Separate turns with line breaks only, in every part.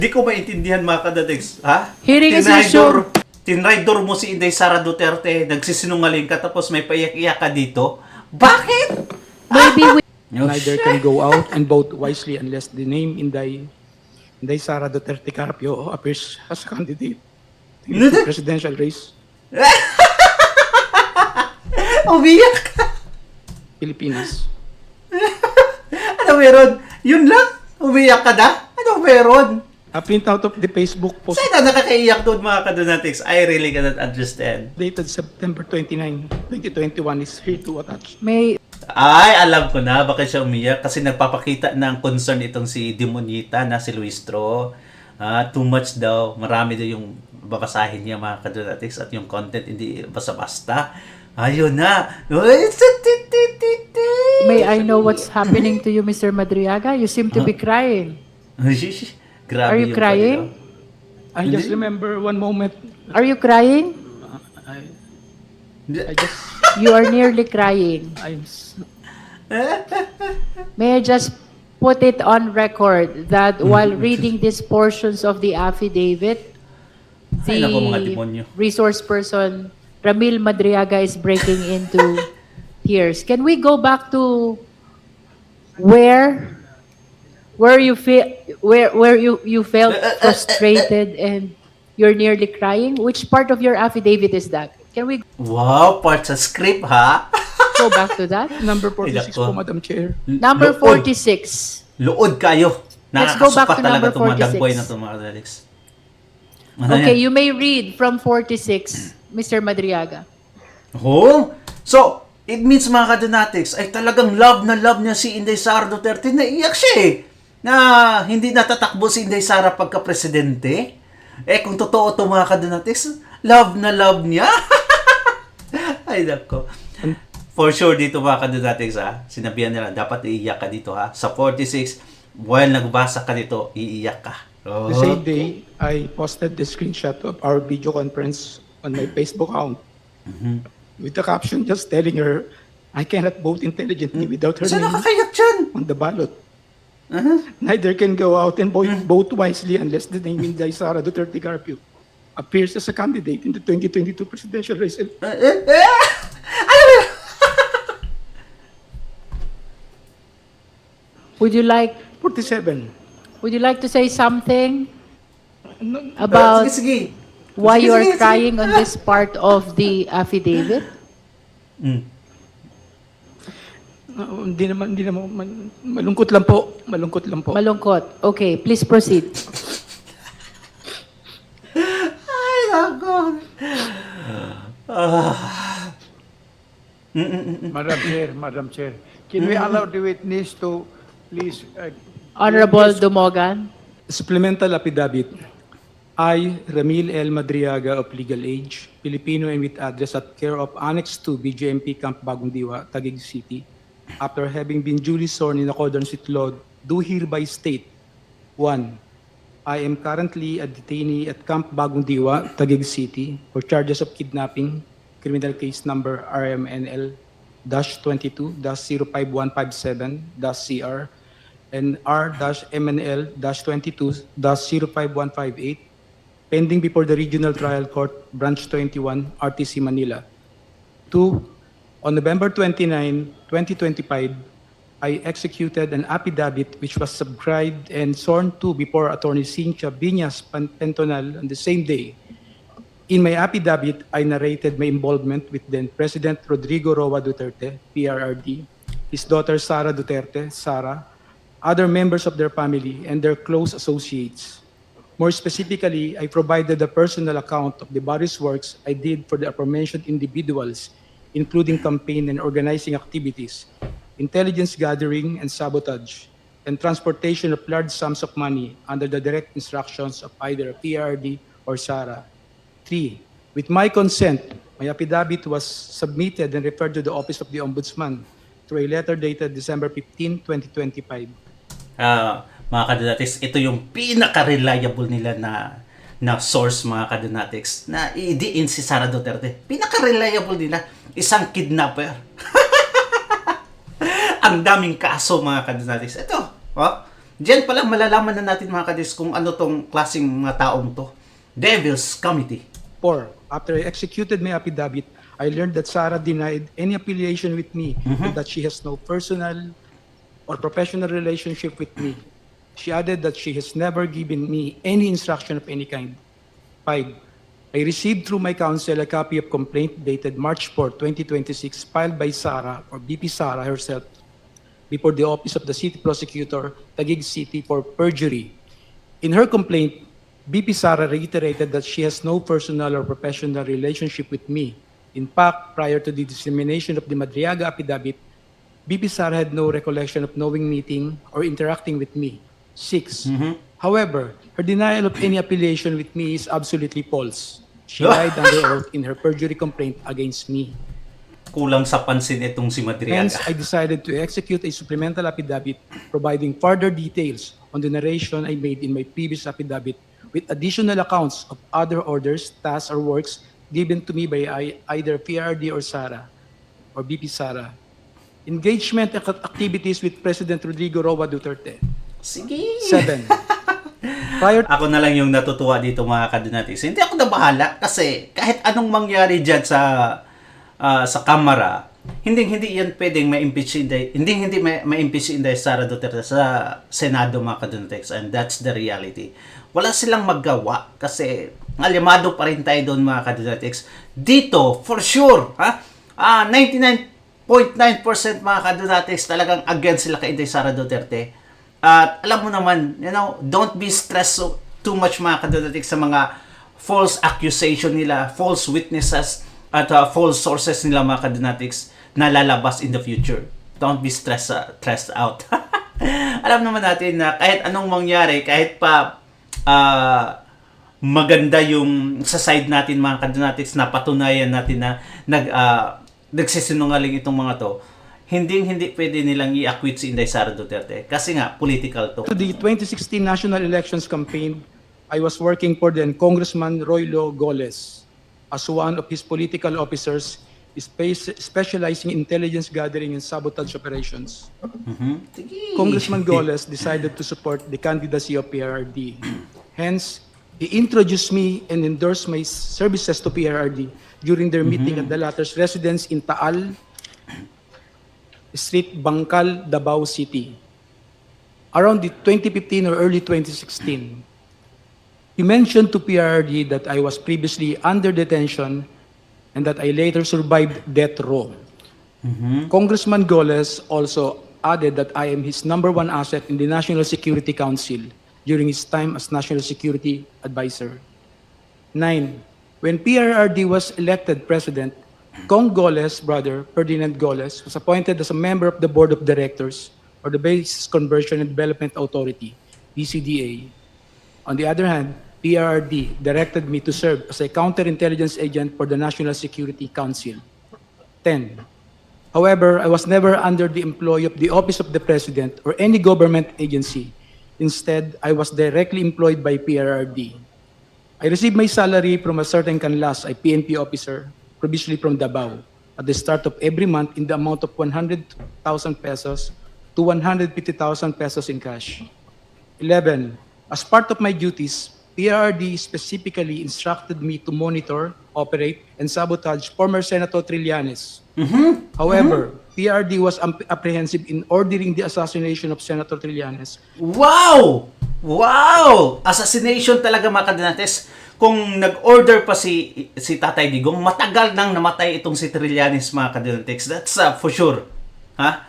Di ko maintindihan mga kadadex, ha?
Hearing is resumed.
Tinraidor mo si Inday Sara Duterte, nagsisinungaling ka tapos may paiyak-iyak ka dito. Bakit?
Maybe we...
Neither can go out and vote wisely unless the name Inday Sara Duterte Carpio appears as a candidate in the presidential race.
Umiyak ka.
Pilipinas.
Ano meron? Yun lang? Umiyak ka na? Ano meron?
A printout of the Facebook post
Saan na nakakaiyak doon mga kadonatics? I really cannot understand.
dated September 29, 2021 is here to attach.
May...
Ay, alam ko na bakit siya umiyak. Kasi nagpapakita ng concern itong si Demonita na si Luistro. Too much daw. Marami daw yung babasahin niya mga kadonatics at yung content hindi basta-basta. Ayun na.
May I know what's happening to you, Mr. Madriaga? You seem to be crying.
Grabe
Are you
yung
crying?
I just remember one moment.
Are you crying?
I just,
You are nearly crying. May I just put it on record that while reading these portions of the affidavit,
Ay, naku, mga
the
demonyo.
resource person, Ramil Madriaga, is breaking into tears. Can we go back to where you feel where you felt frustrated and you're nearly crying? Which part of your affidavit is that? Can we
Wow, part sa script ha?
go back to that?
number 46
Ay,
po,
nako.
Madam Chair.
Number 46.
Luod kayo.
Let's go back
Nakakasuka
to
talaga
number
itong mga
46.
dagboy na itong mga kadonatics.
Okay, you may read from 46, Mr. Madriaga.
Oh, so, it means mga kadonatics ay talagang love na love niya si Inday Sara Duterte. Naiyak siya eh. Na hindi natatakbo si Inday Sara pagka-presidente. Eh kung totoo to mga kadonatics, love na love niya. Ay nako. For sure dito mga kadonatics ha, sinabihan nila dapat iiyak ka dito ha. Sa 46, while nagbasa ka dito, iiyak ka.
The same day, I posted the screenshot of our video conference on my Facebook account with the caption just telling her, I cannot vote intelligently without her
Saan
name
nakakayak dyan?
on the ballot. Neither can go out and vote wisely unless the name Inday Sara Duterte Carpio appears as a candidate in the 2022 presidential race.
Alam mo,
Would you like
47.
to say something about
sige.
why
Sige,
you are
sige, sige.
crying on this part of the affidavit?
Hindi naman, malungkot lang po.
Malungkot. Okay, please proceed.
Ay, nako.
Madam Chair, can we allow the witness to please
Honorable Dumogan.
Supplemental affidavit. I, Ramil L. Madriaga of legal age, Filipino and with address at care of Annex 2, BJMP Camp Bagong Diwa, Taguig City, after having been duly sworn in accordance with law, do hereby state, 1. I am currently a detainee at Camp Bagong Diwa, Taguig City, for charges of kidnapping, criminal case number RMNL-22-05157-CR, and R-MNL-22-05158, pending before the Regional Trial Court, Branch 21, RTC Manila. 2. On November 29, 2025, I executed an affidavit which was subscribed and sworn to before Attorney Cynthia Biñas Pentonal on the same day. In my affidavit, I narrated my involvement with then President Rodrigo Roa Duterte, PRRD, his daughter Sara Duterte, Sara, other members of their family, and their close associates. More specifically, I provided a personal account of the various works I did for the aforementioned individuals, including campaign and organizing activities, intelligence gathering and sabotage, and transportation of large sums of money under the direct instructions of either PRD or Sara. 3. With my consent, my affidavit was submitted and referred to the Office of the Ombudsman through a letter dated December 15, 2025.
Mga kadonatics, ito yung pinaka-reliable nila na source mga kadonatics na idiin si Sara Duterte. Pinaka-reliable nila, isang kidnapper. Ang daming kaso mga kadonatics. Ito, Diyan pa lang malalaman na natin mga kadis kung ano tong klaseng mga taong to. Devil's Committee.
4. After I executed my affidavit, I learned that Sarah denied any affiliation with me and that she has no personal or professional relationship with me. She added that she has never given me any instruction of any kind. 5. I received through my counsel a copy of complaint dated March 4, 2026, filed by Sarah or BP Sarah herself before the Office of the City Prosecutor, Taguig City, for perjury. In her complaint, BP Sara reiterated that she has no personal or professional relationship with me. In fact, prior to the dissemination of the Madriaga affidavit, BP Sara had no recollection of knowing, meeting, or interacting with me. 6. However, her denial of any affiliation with me is absolutely false. She lied under oath in her perjury complaint against me.
Kulang sa pansin itong si
Hence,
Madriaga.
I decided to execute a supplemental affidavit providing further details on the narration I made in my previous affidavit with additional accounts of other orders, tasks, or works given to me by either PRD or Sara, or BP Sara. Engagement activities with President Rodrigo Roa Duterte.
Sige.
7. Prior
Ako na lang yung natutuwa dito mga kadinatis. Hindi ako na bahala kasi kahit anong mangyari dyan sa Kamara, hindi yan pwedeng ma-impeach si Inday, hindi ma-impeach si Inday Sara Duterte sa Senado mga kadinatis, and that's the reality. Wala silang maggawa kasi alimado pa rin tayo doon mga kadinatis. Dito, for sure, 99.9% mga kadinatis talagang against sila kay Inday Sara Duterte. At alam mo naman, don't be stressed too much mga kadinatis sa mga false accusation nila, false witnesses, at false sources nila mga kadinatics na lalabas in the future. Don't be stressed out. Alam naman natin na kahit anong mangyari, kahit pa maganda yung sa side natin mga kadinatics na patunayan natin na nagsisinungaling itong mga to, hindi pwede nilang i-acquit si Inday Sara Duterte kasi nga political to.
to the 2016 national elections campaign, I was working for then Congressman Roylo Goles as one of his political officers specializing in intelligence gathering and sabotage operations.
Sige.
Congressman Goles decided to support the candidacy of PRRD. Hence, he introduced me and endorsed my services to PRRD during their meeting at the latter's residence in Taal Street, Bangkal, Davao City. Around the 2015 or early 2016, he mentioned to PRRD that I was previously under detention and that I later survived death row. Congressman Goles also added that I am his number one asset in the National Security Council during his time as National Security Advisor. 9. When PRRD was elected president, Cong Goles' brother, Ferdinand Goles, was appointed as a member of the Board of Directors for the Basis Conversion and Development Authority, BCDA. On the other hand, PRRD directed me to serve as a counterintelligence agent for the National Security Council. 10. However, I was never under the employ of the Office of the President or any government agency. Instead, I was directly employed by PRRD. I received my salary from a certain canlas, a PNP officer, previously from Davao, at the start of every month in the amount of 100,000 pesos to 150,000 pesos in cash. 11. As part of my duties, PRRD specifically instructed me to monitor, operate, and sabotage former Senator Trillanes. However, PRRD was apprehensive in ordering the assassination of Senator Trillanes.
Wow! Wow! Assassination talaga mga kadinates. Kung nag-order pa si Tatay Digong, matagal nang namatay itong si Trillanes mga kadinates. That's for sure. Ha?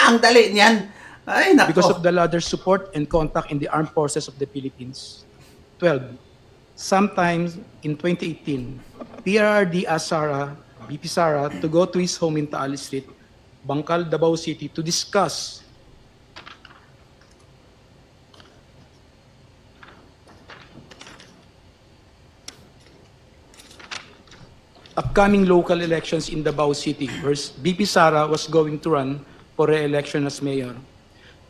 Ang dali niyan. Ay, nako.
Because of the latter's support and contact in the armed forces of the Philippines. 12. Sometimes in 2018, PRRD asked BP Sara, to go to his home in Taal Street, Bangkal, Davao City, to discuss upcoming local elections in Davao City, where BP Sara was going to run for re-election as mayor.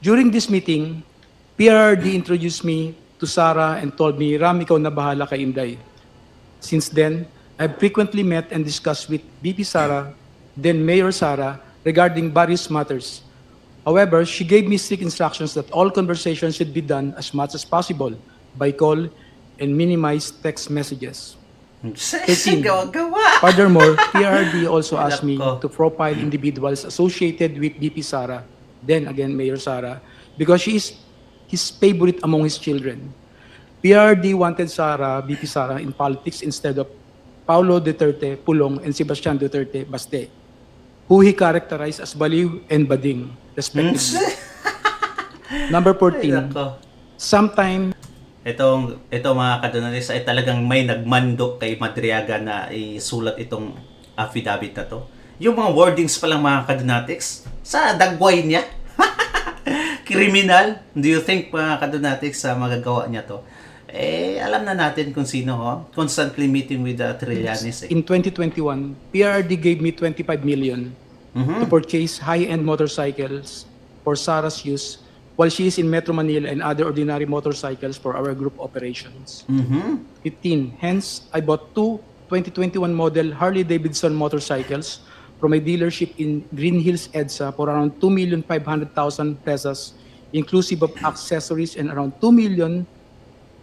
During this meeting, PRRD introduced me to Sara and told me, Ram, ikaw na bahala kay Inday. Since then, I've frequently met and discussed with BP Sara, then Mayor Sara, regarding various matters. However, she gave me strict instructions that all conversations should be done as much as possible by call and minimize text messages.
Gawa-gawa.
Furthermore, PRD also asked me
Nako.
to profile individuals associated with VP Sara, then again Mayor Sara, because she is his favorite among his children. PRD wanted VP Sara in politics instead of Paulo Duterte Pulong and Sebastian Duterte Baste, who he characterized as baliw and bading, respectively. Number 14,
Nako.
sometime
Ito mga kadonalis ay talagang may nagmando kay Madriaga na isulat itong affidavit na to. Yung mga wordings pa lang mga kadonatics, sa dagway niya. Kriminal. Do you think mga kadonatics sa magagawa niya to? Alam na natin kung sino ho. Constantly meeting with the Trillanes.
in 2021, PRD gave me 25 million to purchase high-end motorcycles for Sarah's use while she is in Metro Manila and other ordinary motorcycles for our group operations. 15. Hence, I bought two 2021 model Harley-Davidson motorcycles from a dealership in Green Hills, EDSA for around 2,500,000 pesos, inclusive of accessories, and around 2 million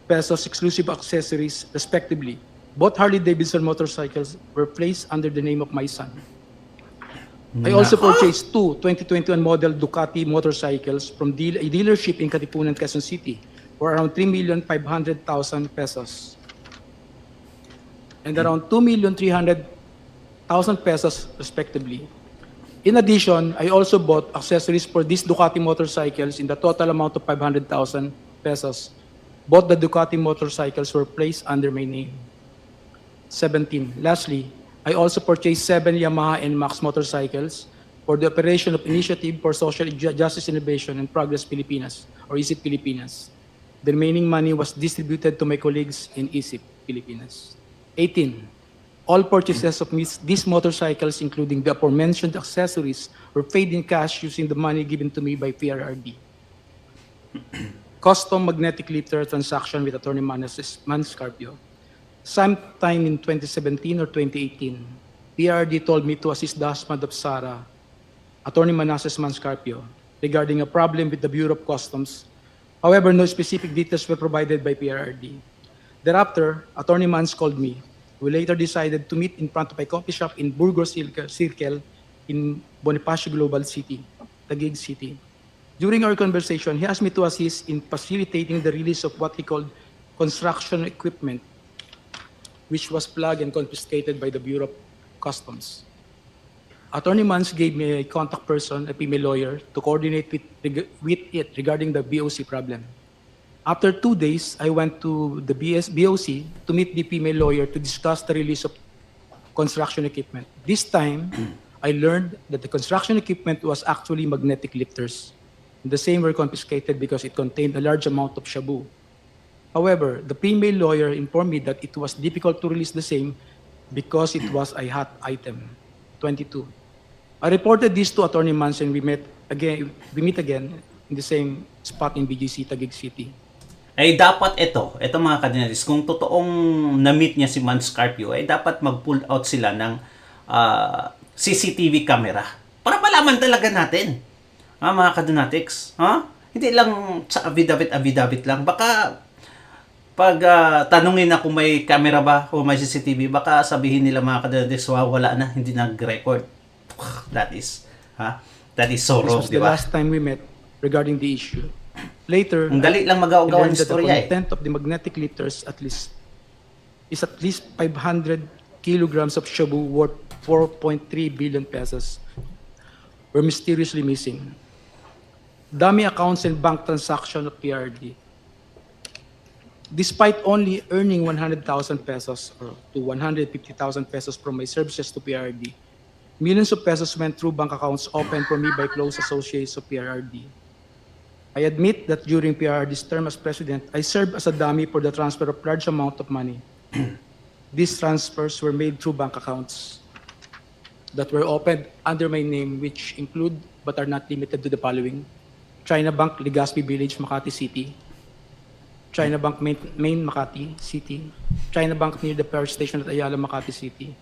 pesos exclusive accessories, respectively. Both Harley-Davidson motorcycles were placed under the name of my son. I also purchased two 2021 model Ducati motorcycles from a dealership in Katipunan, Quezon City for around 3,500,000 pesos and around 2,300,000 pesos respectively. In addition, I also bought accessories for these Ducati motorcycles in the total amount of 500,000 pesos. Both the Ducati motorcycles were placed under my name. 17. Lastly, I also purchased 7 Yamaha NMAX motorcycles for the operation of Initiative for Social Justice Innovation and Progress Pilipinas, or ISIP Pilipinas. The remaining money was distributed to my colleagues in ISIP Pilipinas. 18. All purchases of these motorcycles, including the aforementioned accessories, were paid in cash using the money given to me by PRRD. Custom magnetic lifter transaction with Attorney Manscarpio. Sometime in 2017 or 2018, PRD told me to assist the husband of Sara, Attorney Manasseh Manscarpio, regarding a problem with the Bureau of Customs. However, no specific details were provided by PRD. Thereafter, Attorney Mans called me. We later decided to meet in front of a coffee shop in Burgos Circle in Bonifacio Global City, Taguig City. During our conversation, he asked me to assist in facilitating the release of what he called construction equipment, which was plugged and confiscated by the Bureau of Customs. Attorney Mans gave me a contact person, a female lawyer, to coordinate with it regarding the BOC problem. After 2 days, I went to the BOC to meet the female lawyer to discuss the release of construction equipment. This time, I learned that the construction equipment was actually magnetic lifters. The same were confiscated because it contained a large amount of shabu. However, the female lawyer informed me that it was difficult to release the same because it was a hot item. 22. I reported this to Attorney Mans and we meet again in the same spot in BGC, Taguig City.
Ay dapat ito mga kadinalis, kung totoong na-meet niya si Manscarpio, ay dapat mag-pull out sila ng CCTV camera para malaman talaga natin. Mga kadonatics, hindi lang sa affidavit lang. Baka pag tanungin na kung may camera ba o may CCTV, baka sabihin nila mga kadonatics, wala na, hindi nag-record. That is so
This
wrong,
was
di
the
ba?
last time we met regarding the issue. Later,
Ang dali lang magawa ng
learned that the
istorya
content of the magnetic lifters is at least 500 kilograms of shabu worth 4.3 billion pesos were mysteriously missing. Dummy accounts and bank transaction of PRD. Despite only earning 100,000 pesos or to 150,000 pesos from my services to PRD, millions of pesos went through bank accounts opened for me by close associates of PRD. I admit that during PRD's term as president, I served as a dummy for the transfer of large amount of money. These transfers were made through bank accounts that were opened under my name, which include but are not limited to the following: China Bank, Legazpi Village, Makati City; China Bank, Main Makati City; China Bank near the power station at Ayala, Makati City;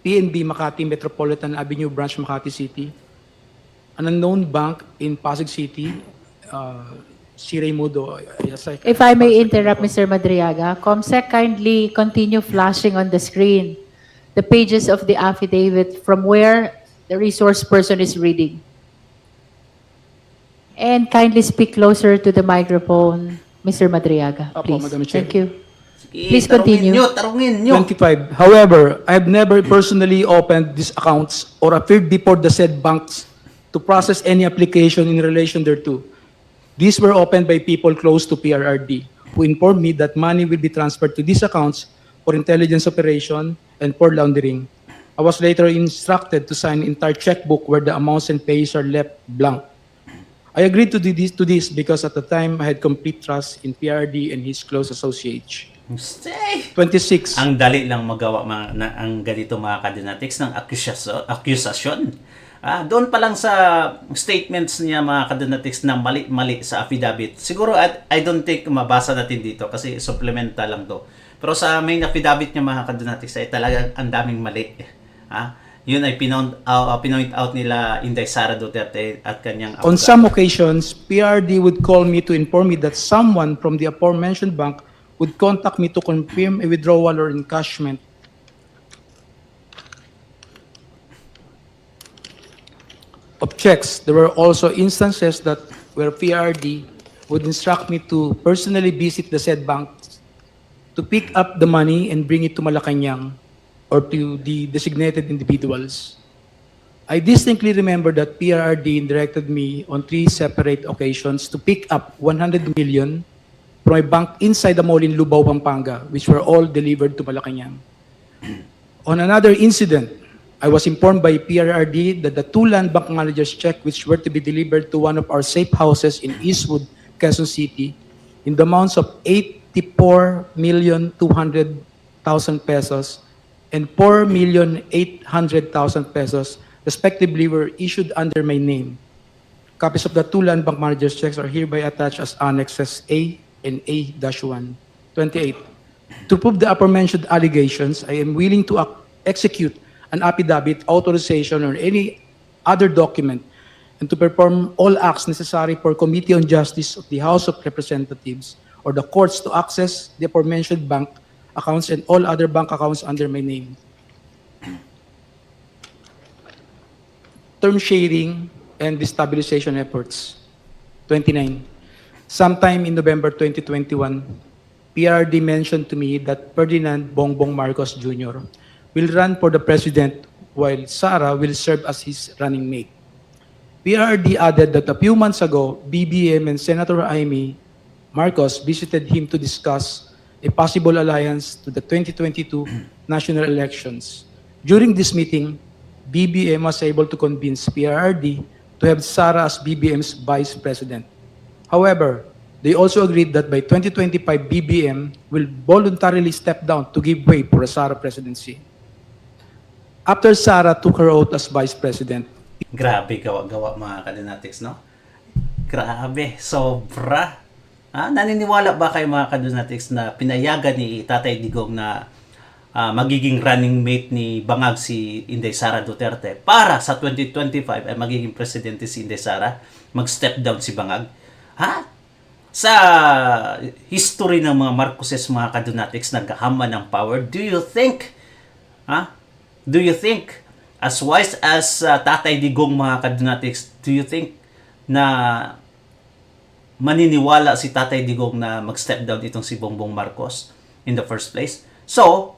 PNB Makati Metropolitan Avenue Branch, Makati City; an unknown bank in Pasig City, C. Raimundo. Yes,
If I may interrupt, Mr. Madriaga, COMSEC, kindly continue flashing on the screen the pages of the affidavit from where the resource person is reading. And kindly speak closer to the microphone, Mr. Madriaga,
Apo,
please.
Madam Chair.
Thank you.
Sige,
Please
tarungin
continue.
nyo, tarungin nyo.
25. However, I have never personally opened these accounts or appeared before the said banks to process any application in relation thereto. These were opened by people close to PRRD, who informed me that money will be transferred to these accounts for intelligence operation and for laundering. I was later instructed to sign an entire checkbook where the amounts and pays are left blank. I agreed to do this because at the time I had complete trust in PRRD and his close associates.
Stay.
26.
Ang dali lang magawa ang ganito mga kadinatics ng akusasyon. Doon pa lang sa statements niya mga kadinatics na mali-mali sa affidavit. Siguro I don't think mabasa natin dito kasi supplemental lang to. Pero sa main affidavit niya mga kadinatics ay talagang ang daming mali. Yun ay pinoint out nila Inday Sara Duterte at kanyang
On
abogado.
some occasions, PRD would call me to inform me that someone from the aforementioned bank would contact me to confirm a withdrawal or encashment. Of checks, there were also instances that where PRD would instruct me to personally visit the said banks to pick up the money and bring it to Malacanang or to the designated individuals. I distinctly remember that PRRD directed me on 3 separate occasions to pick up 100 million from a bank inside the mall in Lubao, Pampanga, which were all delivered to Malacanang. On another incident, I was informed by PRRD that the 2 land bank managers' check which were to be delivered to one of our safe houses in Eastwood, Quezon City, in the amounts of 84,200,000 pesos and 4,800,000 pesos, respectively, were issued under my name. Copies of the 2 land bank managers' checks are hereby attached as annexes A and A-1. 28. To prove the aforementioned allegations, I am willing to execute an affidavit, authorization, or any other document, and to perform all acts necessary for Committee on Justice of the House of Representatives or the courts to access the aforementioned bank accounts and all other bank accounts under my name. Term sharing and destabilization efforts. 29. Sometime in November 2021, PRD mentioned to me that Ferdinand Bongbong Marcos Jr. will run for the president while Sara will serve as his running mate. PRD added that a few months ago, BBM and Senator Amy Marcos visited him to discuss a possible alliance to the 2022 national elections. During this meeting, BBM was able to convince PRRD to have Sara as BBM's vice president. However, they also agreed that by 2025, BBM will voluntarily step down to give way for a Sara presidency. After Sara took her oath as vice president,
Grabe gawa-gawa mga kadinatics, no? Grabe, sobra. Naniniwala ba kayo mga kadinatics na pinayagan ni Tatay Digong na magiging running mate ni Bangag si Inday Sara Duterte para sa 2025 ay magiging presidente si Inday Sara, mag-step down si Bangag? Sa history ng mga Marcoses, mga kadinatics, naghahama ng power, do you think, as wise as Tatay Digong, mga kadinatics, do you think na maniniwala si Tatay Digong na mag-step down itong si Bongbong Marcos in the first place? So,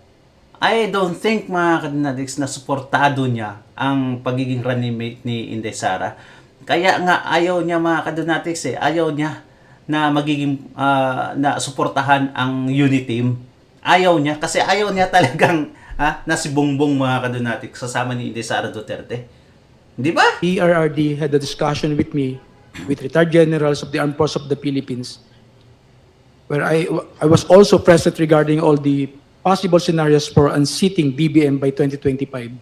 I don't think, mga kadinatics, na suportado niya ang pagiging running mate ni Inday Sara. Kaya nga ayaw niya, mga kadinatics, ayaw niya na magiging na suportahan ang unity team. Ayaw niya kasi ayaw niya talagang na si Bongbong, mga kadinatics, sasama ni Inday Sara Duterte. Di ba?
PRRD had a discussion with me with retired generals of the Armed Forces of the Philippines, where I was also present regarding all the possible scenarios for unseating BBM by 2025.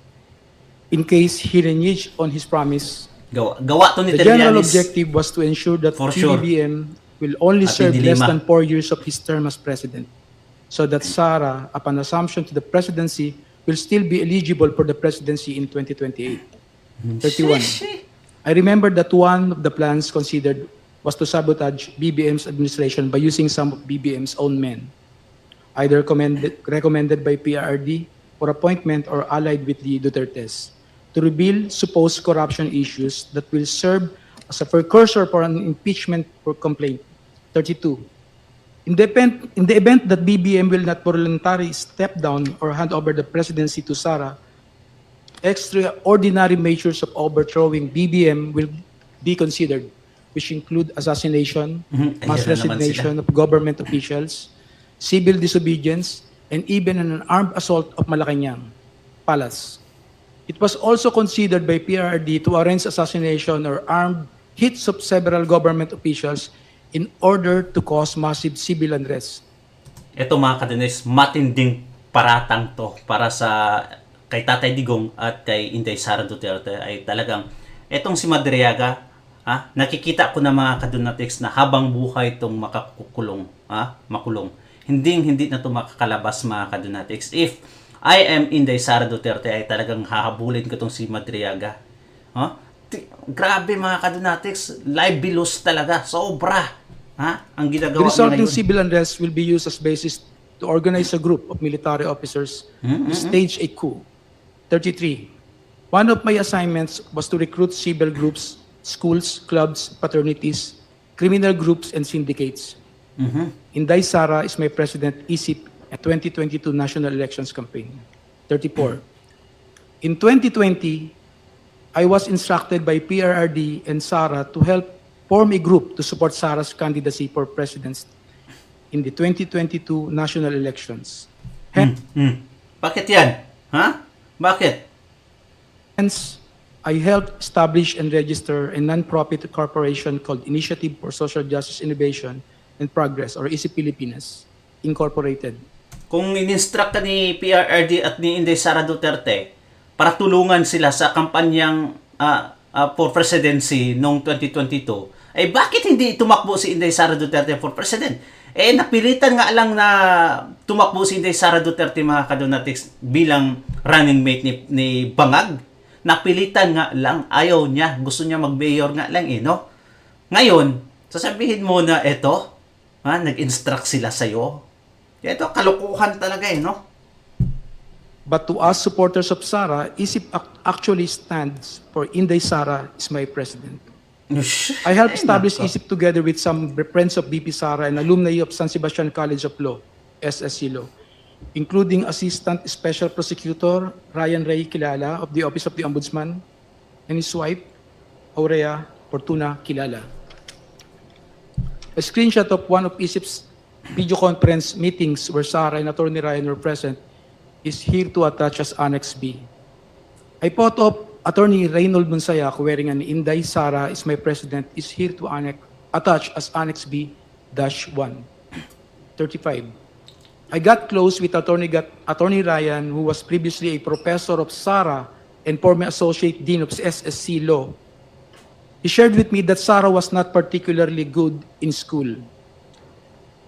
In case he reneged on his promise,
Gawa to ni
the general
Trillanes.
objective was to ensure that
For sure.
BBM will only
At
serve
hindi
less
lima.
than 4 years of his term as president, so that Sara, upon assumption to the presidency, will still be eligible for the presidency in 2028. 31. I remember that one of the plans considered was to sabotage BBM's administration by using some of BBM's own men, either recommended by PRRD for appointment or allied with the Dutertes, to reveal supposed corruption issues that will serve as a precursor for an impeachment for complaint. 32. In the event that BBM will not voluntarily step down or hand over the presidency to Sara, extraordinary measures of overthrowing BBM will be considered, which include assassination,
Mhm.
mass
Ayan na naman
resignation of government officials, civil disobedience, and even an armed assault of Malacanang Palace. It was also considered by PRRD to arrange assassination or armed hits of several government officials in order to cause massive civil unrest.
Ito mga kadunates, matinding paratang to para sa kay Tatay Digong at kay Inday Sara Duterte ay talagang etong si Madriaga, nakikita ko na mga kadunates na habang buhay itong makulong. Hindi na ito makakalabas mga kadunates. If I am Inday Sara Duterte ay talagang hahabulin ko itong si Madriaga. Grabe mga kadunates, libelous talaga, sobra. Ang
The
ginagawa niya
resulting
ngayon.
civil unrest will be used as basis to organize a group of military officers to stage a coup. 33. One of my assignments was to recruit civil groups, schools, clubs, fraternities, criminal groups, and syndicates. Inday Sara is my president, ISIP, at 2022 national elections campaign. 34. In 2020, I was instructed by PRRD and Sara to help form a group to support Sara's candidacy for president in the 2022 national elections.
Bakit yan? Bakit?
Hence, I helped establish and register a non-profit corporation called Initiative for Social Justice Innovation and Progress, or ISIP Pilipinas, Incorporated.
Kung in-instruct ka ni PRRD at ni Inday Sara Duterte para tulungan sila sa kampanyang for presidency noong 2022, ay bakit hindi tumakbo si Inday Sara Duterte for president? Napilitan nga lang na tumakbo si Inday Sara Duterte mga kadunates bilang running mate ni Bangag. Napilitan nga lang, ayaw niya, gusto niya mag-mayor nga lang no? Ngayon, sasabihin mo na eto, nag-instruct sila sa'yo. Ito, kalukuhan talaga no?
But to us supporters of Sara, ISIP actually stands for Inday Sara is my president. I helped establish ISIP together with some friends of BP Sara and alumni of San Sebastian College of Law, SSC Law, including Assistant Special Prosecutor Ryan Ray Kilala of the Office of the Ombudsman and his wife, Aurea Fortuna Kilala. A screenshot of one of ISIP's video conference meetings where Sara and Attorney Ryan were present is here to attach as Annex B. A photo of Attorney Reynold Monsayac wearing an Inday Sara is my president is here to attach as Annex B-1. 35. I got close with Attorney Ryan, who was previously a professor of Sara and former associate dean of SSC Law. He shared with me that Sara was not particularly good in school,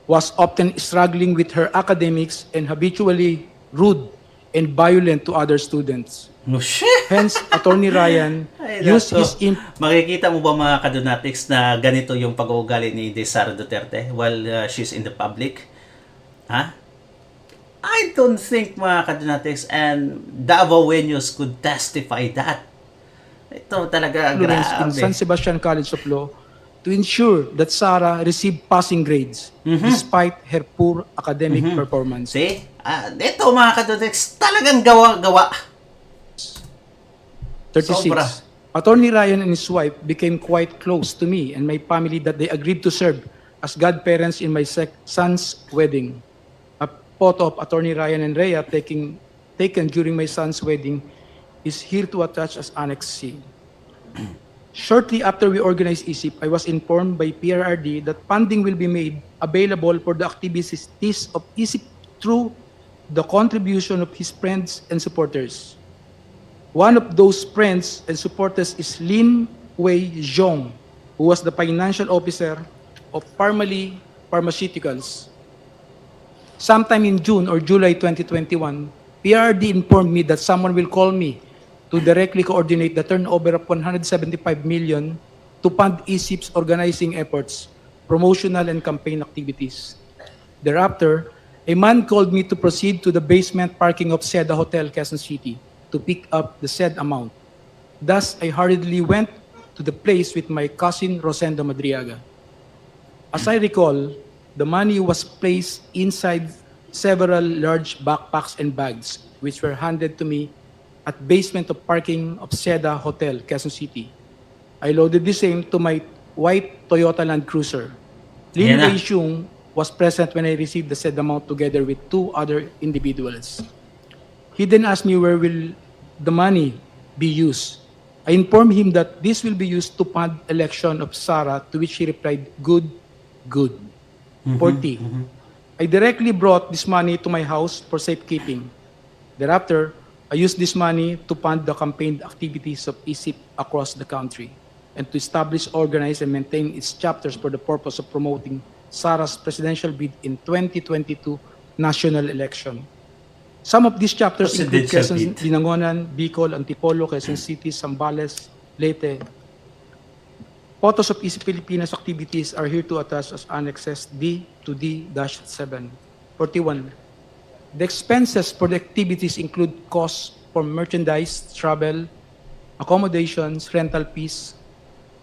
was often struggling with her academics and habitually rude and violent to other students.
No shit!
Hence, Attorney Ryan used his
Makikita mo ba mga kadunatics na ganito yung pag-uugali ni Inday Sara Duterte while she's in the public? I don't think mga kadunatics and Davaoenos could testify that. Ito talaga
influence in San
grabe.
Sebastian College of Law to ensure that Sara received passing grades despite her poor academic performance.
See? Ito mga kadunatics talagang gawa-gawa.
36.
Sobra.
Attorney Ryan and his wife became quite close to me and my family that they agreed to serve as godparents in my son's wedding. A photo of Attorney Ryan and Rhea taken during my son's wedding is here to attach as Annex C. Shortly after we organized ISIP, I was informed by PRRD that funding will be made available for the activities of ISIP through the contribution of his friends and supporters. One of those friends and supporters is Lin Wei Zhong, who was the financial officer of Parmalee Pharmaceuticals. Sometime in June or July 2021, PRD informed me that someone will call me to directly coordinate the turnover of 175 million to fund ESIP's organizing efforts, promotional and campaign activities. Thereafter, a man called me to proceed to the basement parking of Seda Hotel, Quezon City, to pick up the said amount. Thus, I hurriedly went to the place with my cousin Rosendo Madriaga. As I recall, the money was placed inside several large backpacks and bags, which were handed to me at basement of parking of Seda Hotel, Quezon City. I loaded the same to my white Toyota Land Cruiser. Lin
Yan na.
Wei Xiong was present when I received the said amount together with two other individuals. He then asked me where will the money be used. I informed him that this will be used to fund election of Sara, to which he replied, good, good. 40. I directly brought this money to my house for safekeeping. Thereafter, I used this money to fund the campaign activities of ESIP across the country and to establish, organize, and maintain its chapters for the purpose of promoting Sara's presidential bid in 2022 national election. Some of these chapters include
Presidential
Quezon,
bid.
Binangonan, Bicol, Antipolo, Quezon City, Zambales, Leyte. Photos of ESIP Pilipinas activities are here to attach as annexes D to D-7. 41. The expenses for the activities include costs for merchandise, travel, accommodations, rental fees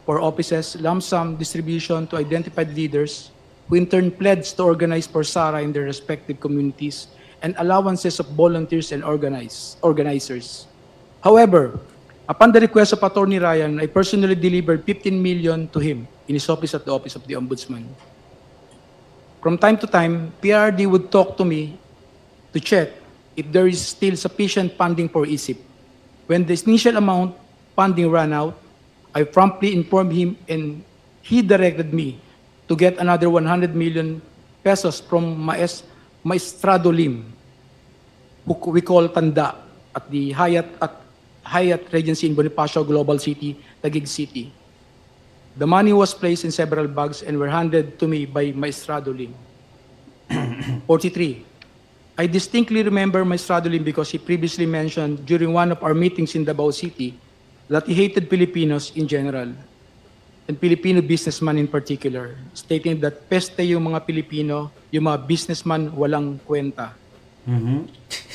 for offices, lump sum distribution to identified leaders who in turn pledged to organize for Sara in their respective communities, and allowances of volunteers and organizers. However, upon the request of Attorney Ryan, I personally delivered 15 million to him in his office at the Office of the Ombudsman. From time to time, PRD would talk to me to check if there is still sufficient funding for ESIP. When the initial amount funding ran out, I promptly informed him and he directed me to get another 100 million pesos from Maestrado Lim, who we call Tanda, at the Hyatt Regency in Bonifacio Global City, Taguig City. The money was placed in several bags and were handed to me by Maestrado Lim. 43. I distinctly remember Maestrado Lim because he previously mentioned during one of our meetings in Davao City that he hated Filipinos in general and Filipino businessmen in particular, stating that peste yung mga Pilipino, yung mga businessman walang kwenta.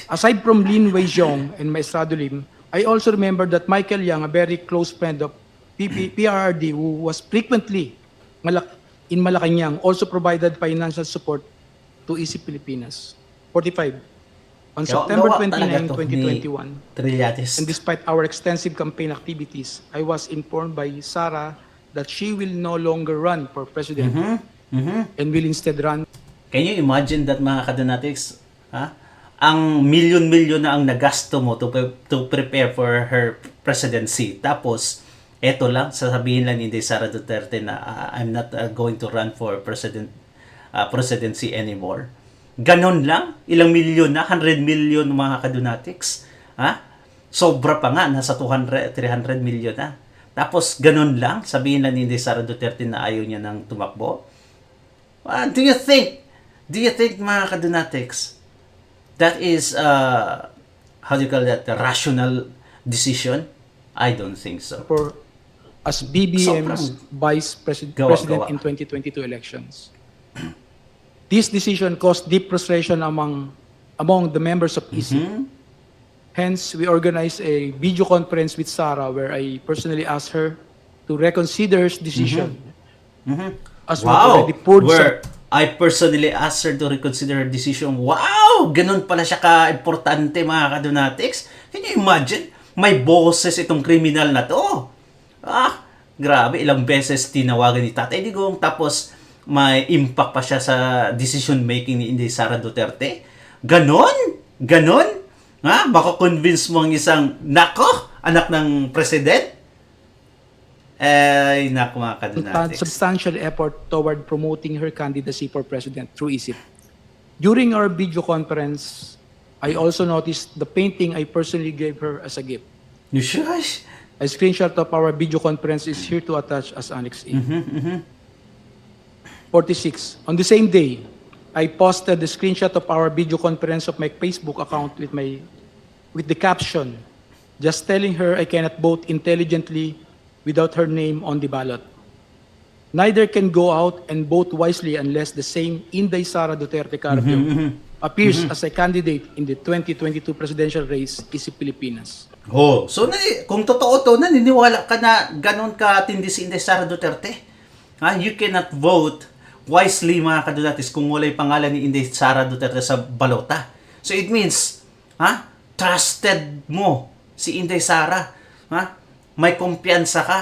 Aside from Lin Wei Xiong and Maestrado Lim, I also remember that Michael Yang, a very close friend of PRRD who was frequently in Malacanang, also provided financial support to ESIP Pilipinas. 45. On September 29, 2021,
Trillates.
and despite our extensive campaign activities, I was informed by Sara that she will no longer run for president and will instead run.
Can you imagine that, mga kadonatics? Ha? Ang milyon-milyon na ang nagasto mo to prepare for her presidency. Tapos, eto lang, sasabihin lang ni Sara Duterte na I'm not going to run for presidency anymore. Ganon lang? Ilang milyon na? 100 million mga kadonatics? Ha? Sobra pa nga, nasa 300 million na. Tapos, ganun lang, sabihin lang ni Sara Duterte na ayaw niya nang tumakbo. Do you think, mga kadonatics, that is, how do you call that, a rational decision? I don't think so.
For as BBM's vice president in 2022 elections. This decision caused deep frustration among the members of ESIP. Hence, we organized a video conference with Sara where I personally asked her to reconsider her decision. As we already poured
where I personally asked her to reconsider her decision. Wow! Ganun pala siya ka-importante, mga kadonatics. Can you imagine? May boses itong kriminal na to. Grabe, ilang beses tinawagan ni Tatay Digong, tapos may impact pa siya sa decision making ni Inday Sara Duterte. Ganon? Baka convince mo ang isang, anak ng president? Nako, mga kadonatics.
substantial effort toward promoting her candidacy for president through ESIP. During our video conference, I also noticed the painting I personally gave her as a gift.
You shush?
A screenshot of our video conference is here to attach as Annex A. 46. On the same day, I posted the screenshot of our video conference of my Facebook account with the caption, just telling her I cannot vote intelligently without her name on the ballot. Neither can go out and vote wisely unless the same Inday Sara Duterte Carpio appears as a candidate in the 2022 presidential race is si Pilipinas.
Oh, so kung totoo to, naniniwala ka na ganun katindi si Inday Sara Duterte? Ha? You cannot vote wisely, mga kadunatis, kung wala yung pangalan ni Inday Sara Duterte sa balota. So it means, trusted mo si Inday Sara. Ha? May kumpiyansa ka.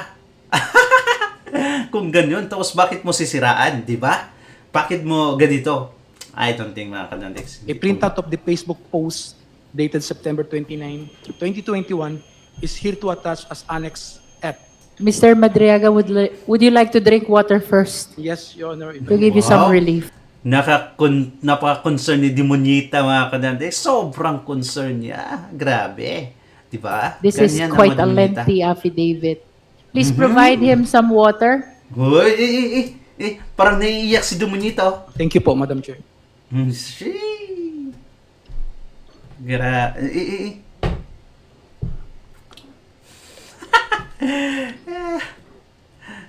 Kung ganyan, tapos bakit mo sisiraan, di ba? Bakit mo ganito? I don't think, mga kadunatis.
A printout of the Facebook post dated September 29, 2021 is here to attach as Annex F.
Mr. Madriaga, would you like to drink water first
Yes, Your Honor.
to give you some
Wow.
relief?
Napaka-concern ni Demonita, mga kadante. Sobrang concern niya. Grabe. Di ba?
This is
Ganyan ang
quite a
Demonita.
lengthy affidavit. Please provide him some water.
Uy, parang naiiyak si Demonita. Oh.
Thank you po, Madam Chair.
Shee.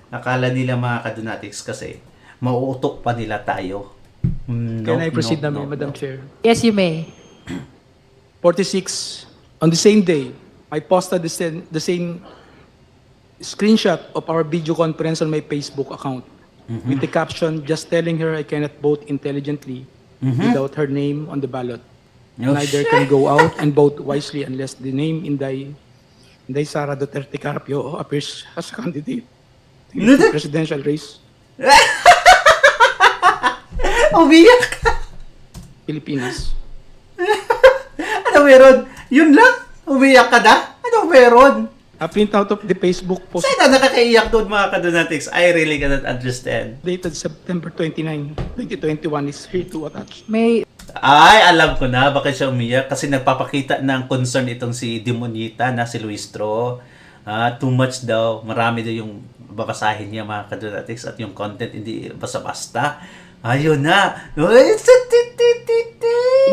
Nakala nila, mga kadunatics, kasi mauutok pa nila tayo.
Can I proceed na, Madam Chair?
Yes, you may.
46, on the same day, I posted the same screenshot of our video conference on my Facebook account with the caption, just telling her I cannot vote intelligently without her name on the ballot.
Oh,
Neither can go out and vote wisely unless the name Inday Sara Duterte Carpio appears as a candidate in the presidential race,
Umiyak ka.
Pilipinas.
Ano meron? Yun lang? Umiyak ka na? Ano meron?
A printout of the Facebook post
Saan na nakakaiyak doon, mga kadunatics? I really cannot understand.
dated September 29, 2021 is here to attach.
May
Ay, alam ko na bakit siya umiyak. Kasi nagpapakita ng concern itong si Demonita na si Luistro. Too much daw. Marami daw yung babasahin niya, mga kadunatics. At yung content hindi basta-basta. Ayun na.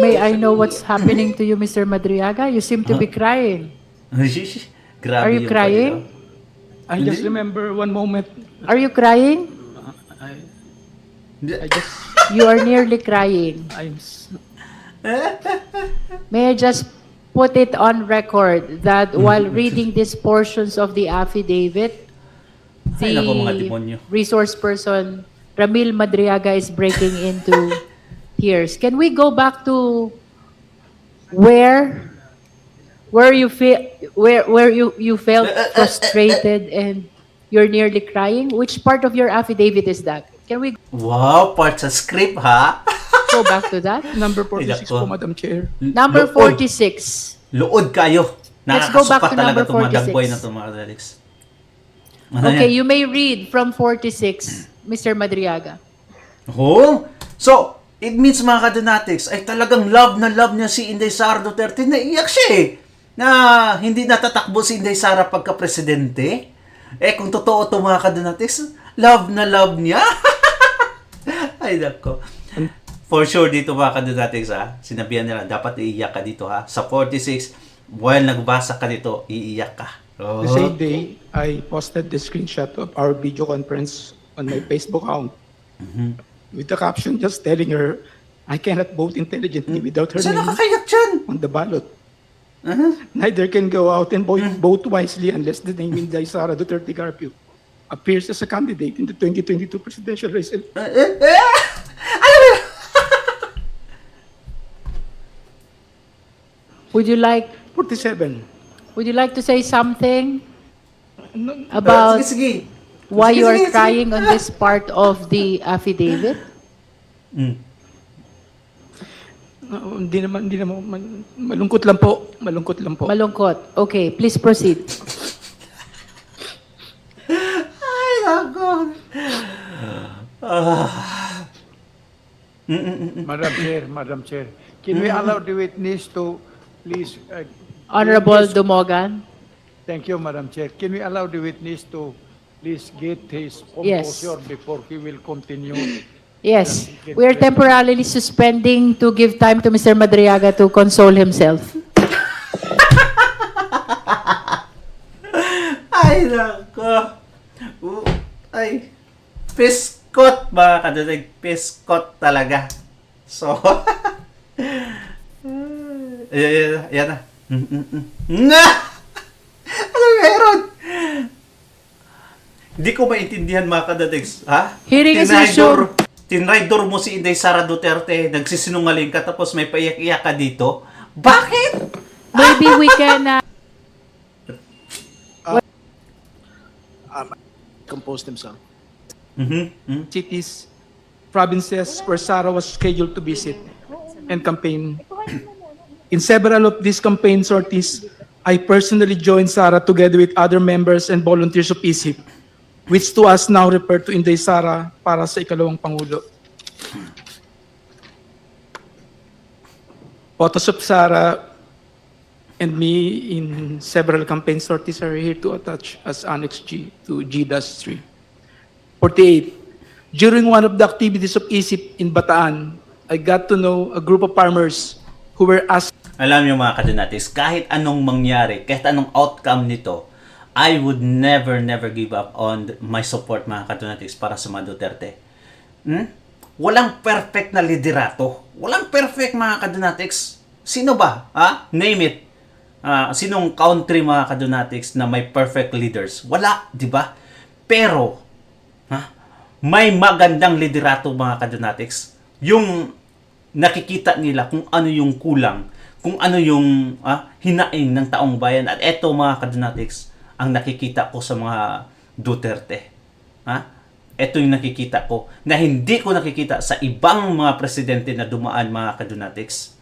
May I know what's happening to you, Mr. Madriaga? You seem to be crying.
Grabe
Are you
yung
crying?
pagano.
I just remember one moment.
Are you crying?
I just,
You are nearly crying. May I just put it on record that while reading these portions of the affidavit,
Ay, naku, mga demonyo.
resource person Ramil Madriaga is breaking into tears. Can we go back to where you felt frustrated and you're nearly crying? Which part of your affidavit is that? Can we
Wow, part sa script, ha?
go back to that?
number 46
Ay,
po,
nako.
Madam Chair.
Number
Lood.
46.
Luod kayo.
Let's go back
Nakakasuka
to
talaga
number
itong mga
46.
dagboy na itong mga kadunatics.
Okay, you may read from 46, Mr. Madriaga.
Oh, so, it means, mga kadunatics, ay talagang love na love niya si Inday Sara Duterte. Naiyak siya eh. Na hindi natatakbo si Inday Sara pagka-presidente. Kung totoo ito, mga kadunatics, love na love niya. Ay, nako. For sure dito, mga kadunatics, sinabihan nila, dapat iiyak ka dito, ha. Sa 46, while nagbasa ka dito, iiyak ka.
The same day, I posted the screenshot of our video conference on my Facebook account with the caption just telling her I cannot vote intelligently without her
Saan
name
nakakayak dyan?
on the ballot. Neither can go out and vote wisely unless the name Inday Sara Duterte Carpio appears as a candidate in the 2022 presidential race.
Alam mo,
Would you like
47.
to say something about
sige.
why
Sige,
you are
sige, sige.
crying on this part of the affidavit?
Hindi naman, malungkot lang po.
Malungkot. Okay, please proceed.
Ay, nako.
Madam Chair, can we allow the witness to please?
Honorable
get his-
Dumogan.
Thank you, Madam Chair. Can we allow the witness to please get his
Yes.
composure before he will continue?
Yes, we are temporarily suspending to give time to Mr. Madriaga to console himself.
Ay, nako. Ay, piskot mga kadadig. Piskot talaga. So, yan na. Na! Ano meron? Hindi ko maintindihan mga kadadigs. Ha?
Hearing is resumed.
Tinraidor mo si Inday Sara Duterte, nagsisinungaling ka tapos may paiyak-iyak ka dito. Bakit?
Maybe we can
Compose themselves.
Mhm.
Cities, provinces where Sara was scheduled to visit and campaign. In several of these campaign sorties, I personally joined Sara together with other members and volunteers of ISIP, which to us now refer to Inday Sara para sa ikalawang Pangulo. Photos of Sara and me in several campaign sorties are here to attach as Annex G to G-3. 48. During one of the activities of ISIP in Bataan, I got to know a group of farmers who were asked.
Alam niyo mga kadinatis, kahit anong mangyari, kahit anong outcome nito, I would never give up on my support mga kadinatis para sa mga Duterte. Walang perfect na liderato. Walang perfect mga kadinatics. Sino ba? Ha? Name it. Sinong country mga kadonatics na may perfect leaders? Wala, di ba? Pero, may magandang liderato mga kadonatics. Yung nakikita nila kung ano yung kulang, kung ano yung hinaing ng taong bayan. At eto mga kadonatics, ang nakikita ko sa mga Duterte. Eto yung nakikita ko na hindi ko nakikita sa ibang mga presidente na dumaan mga kadonatics.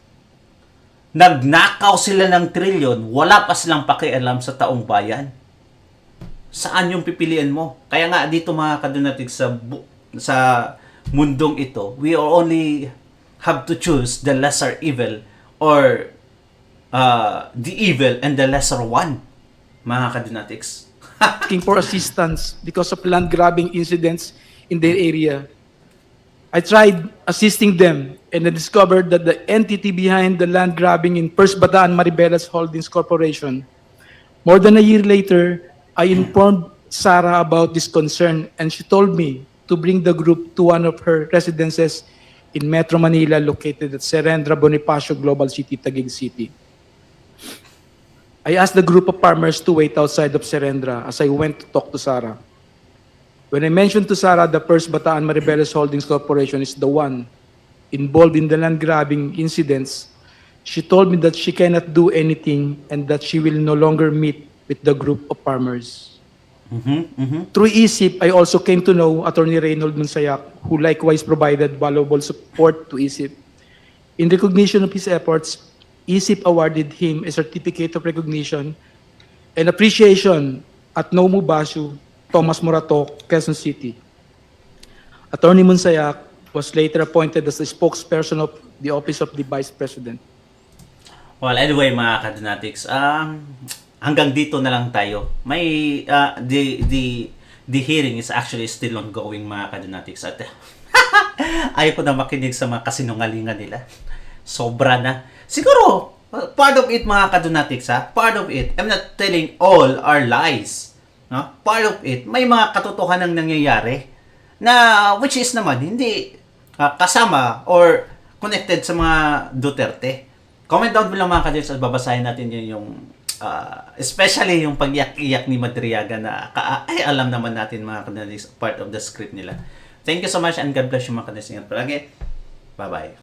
Nagnakaw sila ng trilyon, wala pa silang pakialam sa taong bayan. Saan yung pipilian mo? Kaya nga dito mga kadunatig sa mundong ito, we only have to choose the lesser evil or the evil and the lesser one, mga kadunatics.
asking for assistance because of land grabbing incidents in their area. I tried assisting them and I discovered that the entity behind the land grabbing in First Bataan Maribeles Holdings Corporation. More than a year later, I informed Sara about this concern and she told me to bring the group to one of her residences in Metro Manila located at Serendra Bonifacio Global City, Taguig City. I asked the group of farmers to wait outside of Serendra as I went to talk to Sara. When I mentioned to Sara the First Bataan Maribeles Holdings Corporation is the one involved in the land grabbing incidents, she told me that she cannot do anything and that she will no longer meet with the group of farmers. Through ISIP, I also came to know Attorney Reynold Monsayak, who likewise provided valuable support to ISIP. In recognition of his efforts, ISIP awarded him a certificate of recognition and appreciation at Nomu Bashu, Thomas Morato, Quezon City. Attorney Monsayak was later appointed as the spokesperson of the Office of the Vice President.
Well, anyway mga kadonatics, hanggang dito na lang tayo. May the hearing is actually still ongoing mga kadonatics at ayaw ko na makinig sa mga kasinungalingan nila. Sobra na. Siguro, part of it mga kadonatics part of it. I'm not telling all are lies. No? Part of it, may mga katotohanan nangyayari na which is naman hindi kasama or connected sa mga Duterte. Comment down below mga kadonatics at babasahin natin yung especially yung pag-iyak-iyak ni Madriaga na alam naman natin mga kadonatics part of the script nila. Thank you so much and God bless you mga kadonatics. Palagi. Bye-bye.